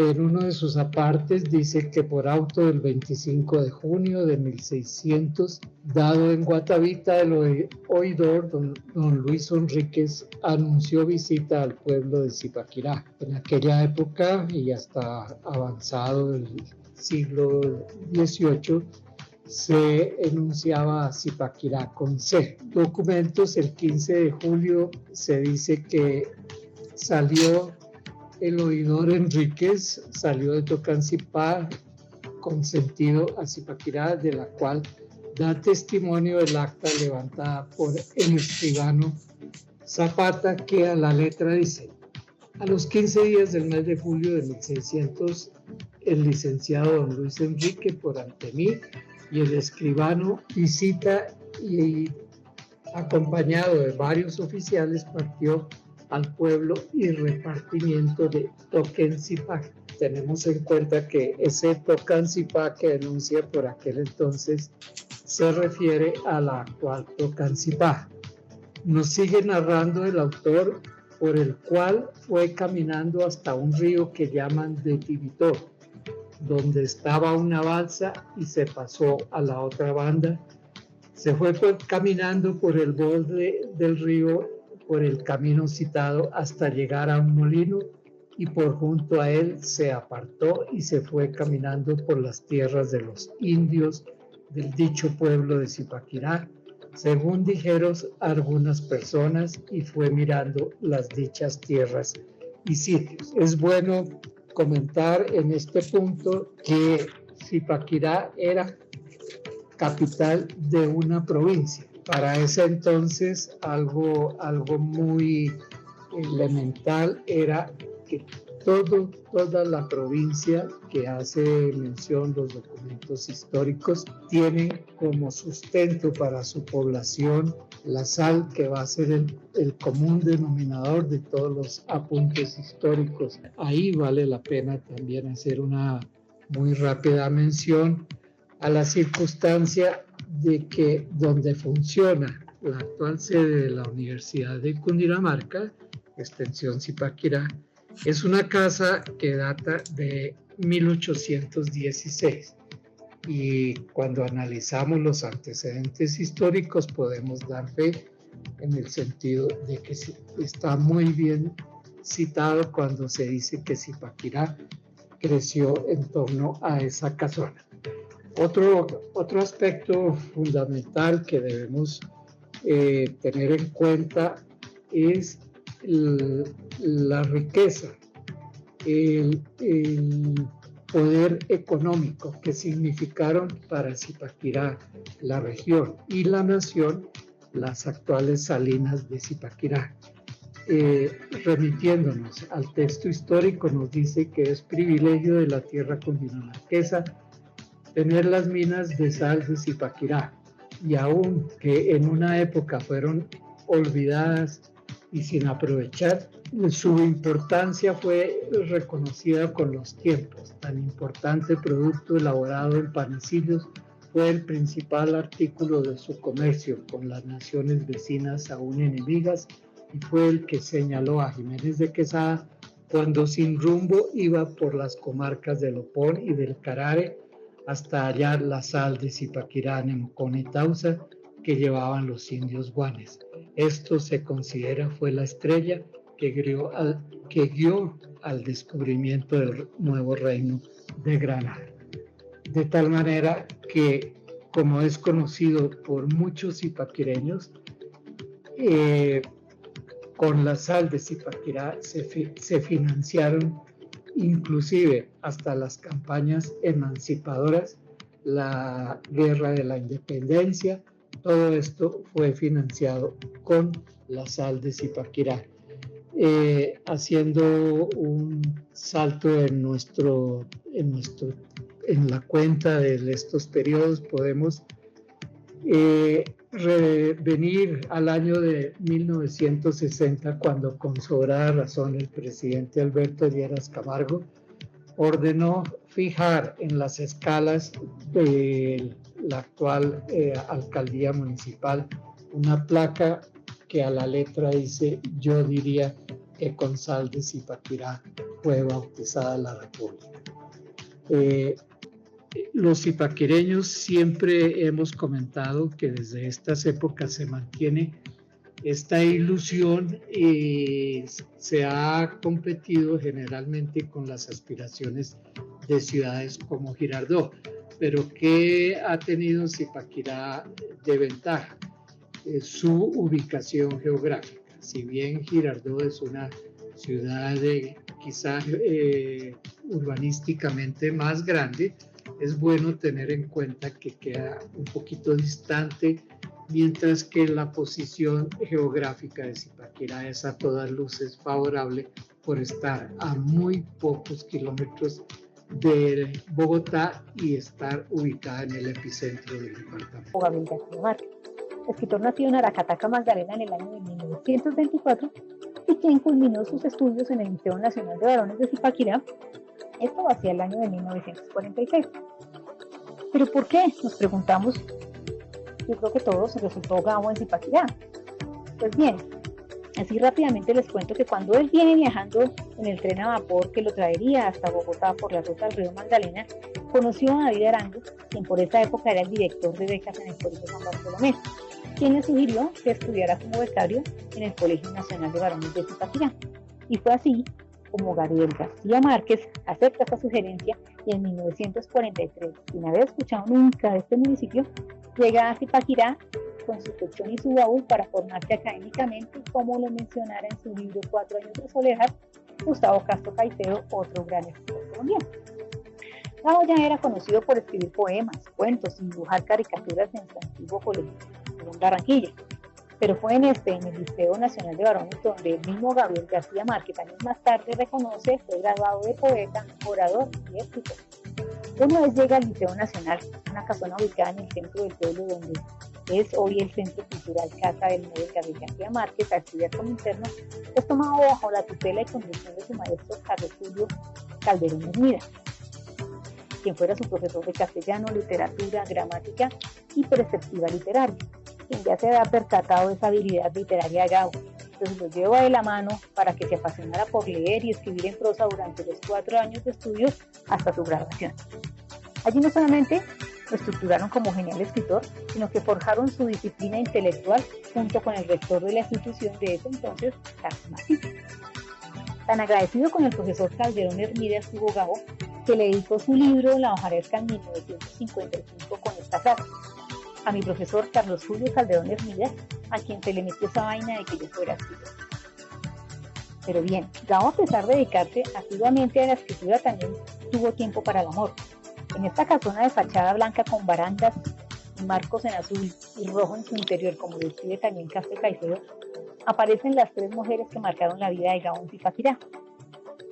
En uno de sus apartes dice que por auto del 25 de junio de 1600, dado en Guatavita, el oidor don Luis Enríquez anunció visita al pueblo de Zipaquirá. En aquella época y hasta avanzado el siglo XVIII, se enunciaba a Zipaquirá con C. Documentos, el 15 de julio se dice que salió el oidor Enríquez, salió de Tocancipá con sentido a Zipaquirá, de la cual da testimonio el acta levantada por el escribano Zapata, que a la letra dice: a los 15 días del mes de julio de 1600, el licenciado don Luis Enrique, por ante mí, y el escribano visita y acompañado de varios oficiales partió al pueblo y repartimiento de Tocancipá. Tenemos en cuenta que ese Tocancipá que denuncia por aquel entonces se refiere a la actual Tocancipá. Nos sigue narrando el autor, por el cual fue caminando hasta un río que llaman de Tibitó, donde estaba una balsa y se pasó a la otra banda. Se fue caminando por el borde del río, por el camino citado, hasta llegar a un molino, y por junto a él se apartó y se fue caminando por las tierras de los indios del dicho pueblo de Zipaquirá, según dijeron algunas personas, y fue mirando las dichas tierras y sitios. Es bueno comentar en este punto que Zipaquirá era capital de una provincia. Para ese entonces algo muy elemental era que toda la provincia, que hace mención los documentos históricos, tiene como sustento para su población la sal, que va a ser el común denominador de todos los apuntes históricos. Ahí vale la pena también hacer una muy rápida mención a la circunstancia de que donde funciona la actual sede de la Universidad de Cundinamarca, extensión Zipaquirá, es una casa que data de 1816, y cuando analizamos los antecedentes históricos podemos dar fe en el sentido de que está muy bien citado cuando se dice que Zipaquirá creció en torno a esa casona. Otro aspecto fundamental que debemos tener en cuenta es la riqueza, el poder económico que significaron para Zipaquirá, la región y la nación, las actuales salinas de Zipaquirá. Remitiéndonos al texto histórico, nos dice que es privilegio de la tierra cundinamarquesa tener las minas de sal de Zipaquirá, y aun que en una época fueron olvidadas y sin aprovechar, su importancia fue reconocida con los tiempos. Tan importante producto elaborado en panecillos fue el principal artículo de su comercio con las naciones vecinas aún enemigas, y fue el que señaló a Jiménez de Quesada cuando sin rumbo iba por las comarcas del Opón y del Carare hasta hallar la sal de Zipaquirá, Nemocón y Tausa que llevaban los indios guanes. Esto se considera fue la estrella que guió al descubrimiento del nuevo reino de Granada. De tal manera que, como es conocido por muchos zipaquireños, con la sal de Zipaquirá se financiaron inclusive hasta las campañas emancipadoras, la guerra de la independencia. Todo esto fue financiado con la sal de Zipaquirá. Haciendo un salto en la cuenta de estos periodos, podemos venir al año de 1960, cuando con sobrada razón el presidente Alberto Lleras Camargo ordenó fijar en las escalas de la actual alcaldía municipal una placa que a la letra dice: yo diría que con sal de Zipaquirá fue bautizada la República. Los zipaquireños siempre hemos comentado que desde estas épocas se mantiene esta ilusión y se ha competido generalmente con las aspiraciones de ciudades como Girardot. Pero ¿qué ha tenido Zipaquirá de ventaja? Su ubicación geográfica. Si bien Girardot es una ciudad quizás urbanísticamente más grande, es bueno tener en cuenta que queda un poquito distante, mientras que la posición geográfica de Zipaquirá es a todas luces favorable por estar a muy pocos kilómetros de Bogotá y estar ubicada en el epicentro del departamento. Gabriel García Márquez, escritor nacido en Aracataca, Magdalena, en el año de 1924 y quien culminó sus estudios en el Liceo Nacional de Varones de Zipaquirá, esto hacia el año de 1946. ¿Pero por qué? Nos preguntamos. Yo creo que todos resultó Gabo en Zipaquirá. Pues bien, así rápidamente les cuento que cuando él viene viajando en el tren a vapor que lo traería hasta Bogotá por la ruta del río Magdalena, conoció a David Arango, quien por esa época era el director de becas en el Colegio San Bartolomé, quien le sugirió que estudiara como becario en el Colegio Nacional de Varones de Zipaquirá. Y fue así como Gabriel García Márquez acepta esta sugerencia y en 1943, sin haber escuchado nunca de este municipio, llega a Zipaquirá con su colchón y su baúl para formarse académicamente, como lo mencionara en su libro 4 años de soledad, Gustavo Castro Caicedo, otro gran escritor colombiano. Gabo ya era conocido por escribir poemas, cuentos y dibujar caricaturas en su antiguo colegio en Barranquilla, pero fue en el Liceo Nacional de Varones, donde el mismo Gabriel García Márquez, años más tarde reconoce, fue graduado de poeta, orador y escritor. Una vez llega al Liceo Nacional, una casona ubicada en el centro del pueblo, donde es hoy el Centro Cultural Casa del Nobel Gabriel García Márquez, a estudiar como interno, es tomado bajo la tutela y conducción de su maestro Carlos Julio Calderón Hermida, quien fuera su profesor de castellano, literatura, gramática y perspectiva literaria, quien ya se había percatado de esa habilidad literaria de Gabo. Entonces lo lleva de la mano para que se apasionara por leer y escribir en prosa durante los 4 años de estudios hasta su graduación. Allí no solamente lo estructuraron como genial escritor, sino que forjaron su disciplina intelectual junto con el rector de la institución de ese entonces, Carlos Martín. Tan agradecido con el profesor Calderón Hermida estuvo Gabo, que le dedicó su libro La hojaresca en 1955 con esta frase: a mi profesor Carlos Julio Calderón Hermida, a quien se le metió esa vaina de que yo fuera escritor. Pero bien, Gabo, a pesar de dedicarse asiduamente a la escritura, también tuvo tiempo para el amor. En esta casona de fachada blanca con barandas y marcos en azul y rojo en su interior, como describe también Castro Caicedo, aparecen las 3 mujeres que marcaron la vida de Gabo en Zipaquirá.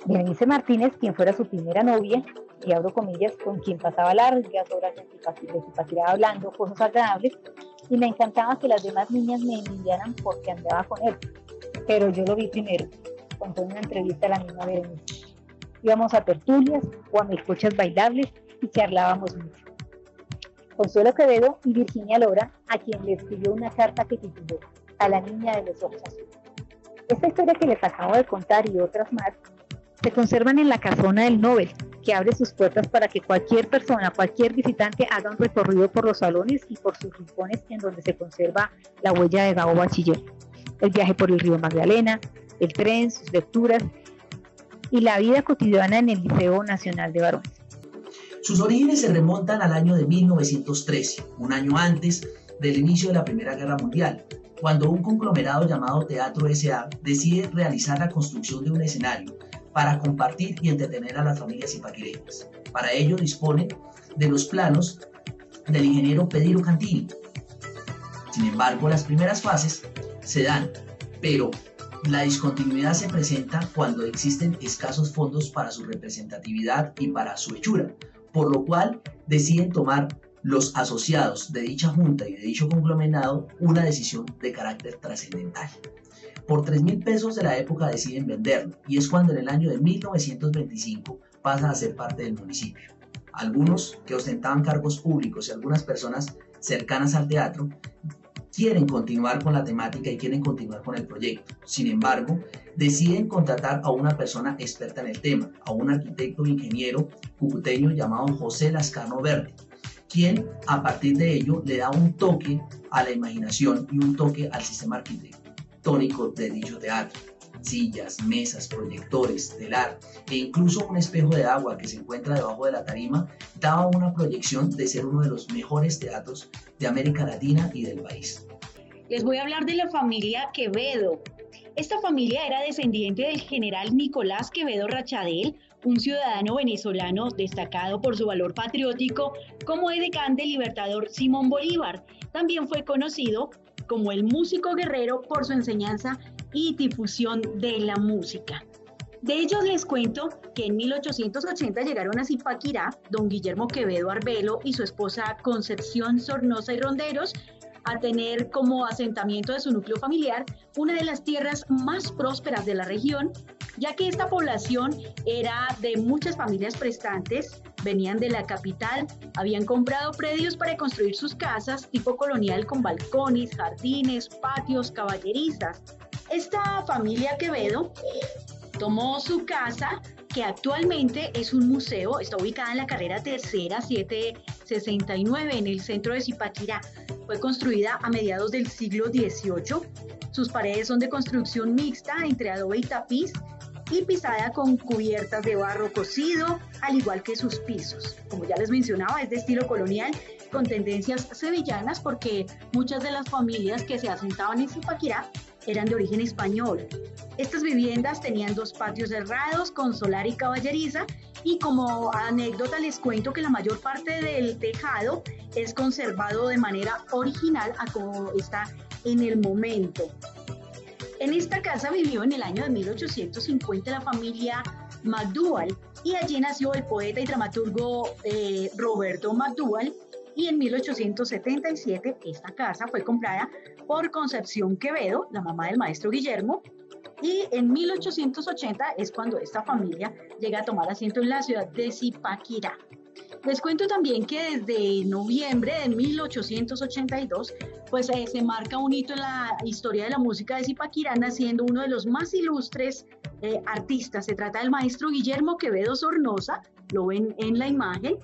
Berenice Martínez, quien fuera su primera novia, y abro comillas, con quien pasaba largas horas en Zipaquirá hablando cosas agradables, y me encantaba que las demás niñas me envidiaran porque andaba con él. Pero yo lo vi primero, contó en una entrevista a la misma Berenice. Íbamos a tertulias o a melcochas bailables y charlábamos mucho. Consuelo Quevedo y Virginia Lora, a quien le escribió una carta que tituló A la niña de los ojos azules. Esta historia que les acabo de contar y otras más se conservan en la casona del Nobel, que abre sus puertas para que cualquier persona, cualquier visitante haga un recorrido por los salones y por sus rincones en donde se conserva la huella de Gabo Bachiller, el viaje por el río Magdalena, el tren, sus lecturas y la vida cotidiana en el Liceo Nacional de Varones. Sus orígenes se remontan al año de 1913, un año antes del inicio de la Primera Guerra Mundial, cuando un conglomerado llamado Teatro S.A. decide realizar la construcción de un escenario para compartir y entretener a las familias zipaquireñas. Para ello disponen de los planos del ingeniero Pedro Cantini. Sin embargo, las primeras fases se dan, pero la discontinuidad se presenta cuando existen escasos fondos para su representatividad y para su hechura, por lo cual deciden tomar los asociados de dicha junta y de dicho conglomerado una decisión de carácter trascendental. Por 3.000 pesos de la época deciden venderlo, y es cuando en el año de 1925 pasa a ser parte del municipio. Algunos que ostentaban cargos públicos y algunas personas cercanas al teatro quieren continuar con la temática y quieren continuar con el proyecto. Sin embargo, deciden contratar a una persona experta en el tema, a un arquitecto e ingeniero cucuteño llamado José Lascano Verde, quien a partir de ello le da un toque a la imaginación y un toque al sistema arquitectónico de dicho teatro. Sillas, mesas, proyectores, telar e incluso un espejo de agua que se encuentra debajo de la tarima daba una proyección de ser uno de los mejores teatros de América Latina y del país. Les voy a hablar de la familia Quevedo. Esta familia era descendiente del general Nicolás Quevedo Rachadel, un ciudadano venezolano destacado por su valor patriótico como edecán del libertador Simón Bolívar. También fue conocido como el músico guerrero por su enseñanza y difusión de la música. De ellos les cuento que en 1880 llegaron a Zipaquirá don Guillermo Quevedo Arbelo y su esposa Concepción Sornosa y Ronderos a tener como asentamiento de su núcleo familiar una de las tierras más prósperas de la región, ya que esta población era de muchas familias prestantes, venían de la capital, habían comprado predios para construir sus casas tipo colonial con balcones, jardines, patios, caballerizas. Esta familia Quevedo tomó su casa, que actualmente es un museo, está ubicada en la carrera tercera 769 en el centro de Zipaquirá. Fue construida a mediados del siglo XVIII. Sus paredes son de construcción mixta entre adobe y tapiz y pisada con cubiertas de barro cocido, al igual que sus pisos. Como ya les mencionaba, es de estilo colonial con tendencias sevillanas porque muchas de las familias que se asentaban en Zipaquirá eran de origen español. Estas viviendas tenían 2 patios cerrados con solar y caballeriza, y como anécdota les cuento que la mayor parte del tejado es conservado de manera original a como está en el momento. En esta casa vivió en el año de 1850 la familia McDowell, y allí nació el poeta y dramaturgo Roberto McDowell, y en 1877 esta casa fue comprada por Concepción Quevedo, la mamá del maestro Guillermo, y en 1880 es cuando esta familia llega a tomar asiento en la ciudad de Zipaquirá. Les cuento también que desde noviembre de 1882 pues se marca un hito en la historia de la música de Zipaquirá, naciendo uno de los más ilustres artistas. Se trata del maestro Guillermo Quevedo Sornosa, lo ven en la imagen.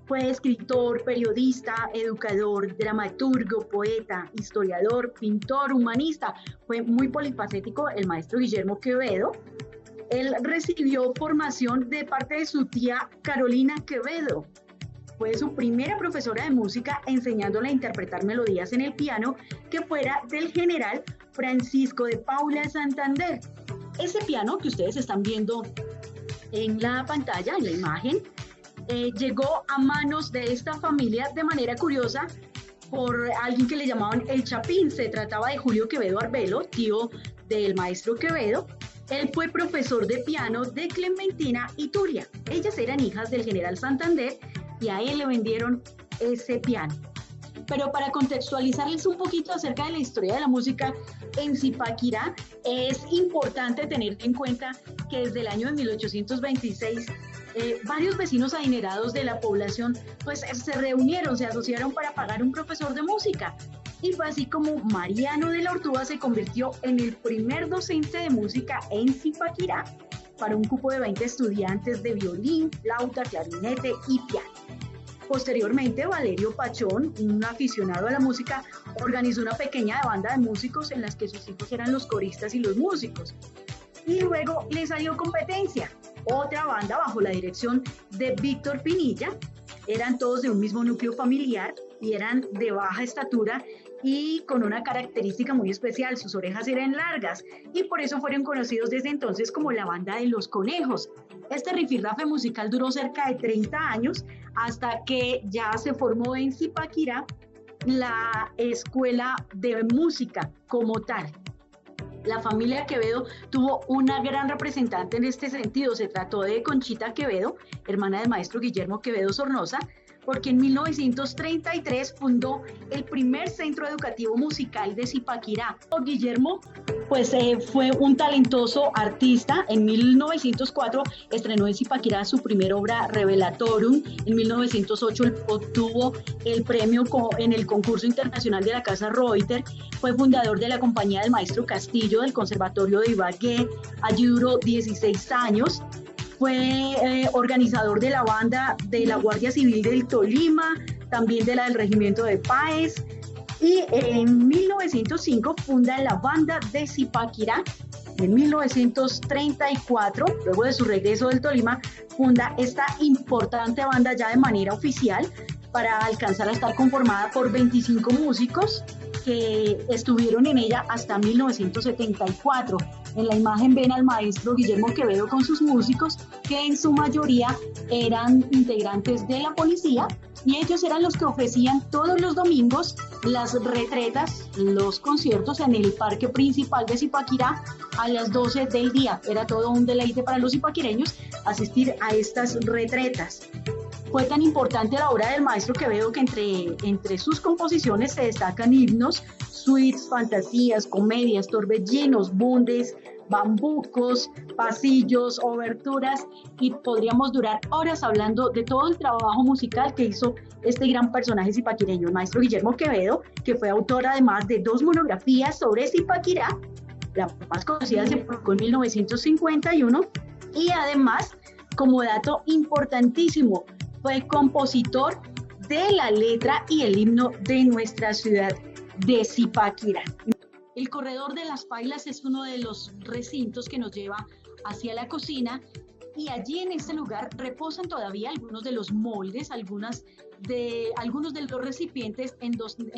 Fue escritor, periodista, educador, dramaturgo, poeta, historiador, pintor, humanista. Fue muy polifacético el maestro Guillermo Quevedo. Él recibió formación de parte de su tía Carolina Quevedo. Fue su primera profesora de música enseñándole a interpretar melodías en el piano, que fuera del general Francisco de Paula Santander. Ese piano que ustedes están viendo en la pantalla, en la imagen, llegó a manos de esta familia de manera curiosa por alguien que le llamaban el Chapín. Se trataba de Julio Quevedo Arbelo, tío del maestro Quevedo. Él fue profesor de piano de Clementina y Turia. Ellas eran hijas del general Santander y a él le vendieron ese piano. Pero para contextualizarles un poquito acerca de la historia de la música en Zipaquirá, es importante tener en cuenta que desde el año de 1826 varios vecinos adinerados de la población pues se reunieron, se asociaron para pagar un profesor de música, y fue así como Mariano de la Ortúa se convirtió en el primer docente de música en Zipaquirá para un cupo de 20 estudiantes de violín, flauta, clarinete y piano. Posteriormente, Valerio Pachón, un aficionado a la música, organizó una pequeña banda de músicos en las que sus hijos eran los coristas y los músicos. Y luego le salió competencia, otra banda bajo la dirección de Víctor Pinilla. Eran todos de un mismo núcleo familiar y eran de baja estatura y con una característica muy especial: sus orejas eran largas, y por eso fueron conocidos desde entonces como la banda de los conejos. Este rifirrafe musical duró cerca de 30 años hasta que ya se formó en Zipaquirá la escuela de música como tal. La familia Quevedo tuvo una gran representante en este sentido. Se trató de Conchita Quevedo, hermana del maestro Guillermo Quevedo Sornosa, porque en 1933 fundó el primer centro educativo musical de Zipaquirá. Guillermo pues fue un talentoso artista. En 1904 estrenó en Zipaquirá su primera obra Revelatorum. En 1908 obtuvo el premio en el concurso internacional de la Casa Reuter. Fue fundador de la compañía del maestro Castillo del Conservatorio de Ibagué. Allí duró 16 años. Fue organizador de la banda de la Guardia Civil del Tolima, también de la del Regimiento de Páez. Y en 1905 funda la banda de Zipaquirá. En 1934, luego de su regreso del Tolima, funda esta importante banda ya de manera oficial para alcanzar a estar conformada por 25 músicos que estuvieron en ella hasta 1974. En la imagen ven al maestro Guillermo Quevedo con sus músicos, que en su mayoría eran integrantes de la policía, y ellos eran los que ofrecían todos los domingos las retretas, los conciertos en el parque principal de Zipaquirá a las 12 del día. Era todo un deleite para los zipaquireños asistir a estas retretas. Fue tan importante la obra del maestro Quevedo que entre sus composiciones se destacan himnos, suites, fantasías, comedias, torbellinos, bundes, bambucos, pasillos, oberturas, y podríamos durar horas hablando de todo el trabajo musical que hizo este gran personaje zipaquireño, el maestro Guillermo Quevedo, que fue autor además de 2 monografías sobre Zipaquirá. La más conocida se publicó en 1951, y además, como dato importantísimo, fue compositor de la letra y el himno de nuestra ciudad de Zipaquirá. El corredor de las Pailas es uno de los recintos que nos lleva hacia la cocina, y allí en este lugar reposan todavía algunos de los moldes, algunos de los recipientes en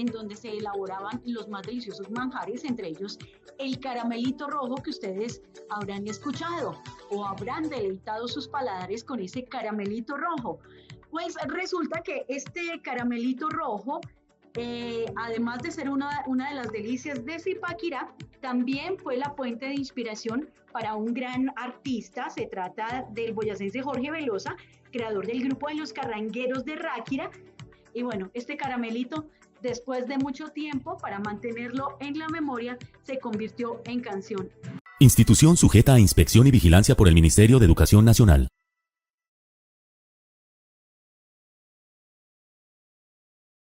donde se elaboraban los más deliciosos manjares, entre ellos el caramelito rojo, que ustedes habrán escuchado o habrán deleitado sus paladares con ese caramelito rojo. Pues resulta que este caramelito rojo, además de ser una de las delicias de Zipaquirá, también fue la fuente de inspiración para un gran artista. Se trata del boyacense Jorge Velosa, creador del grupo de los Carrangueros de Ráquira. Y bueno, este caramelito, después de mucho tiempo, para mantenerlo en la memoria, se convirtió en canción. Institución sujeta a inspección y vigilancia por el Ministerio de Educación Nacional.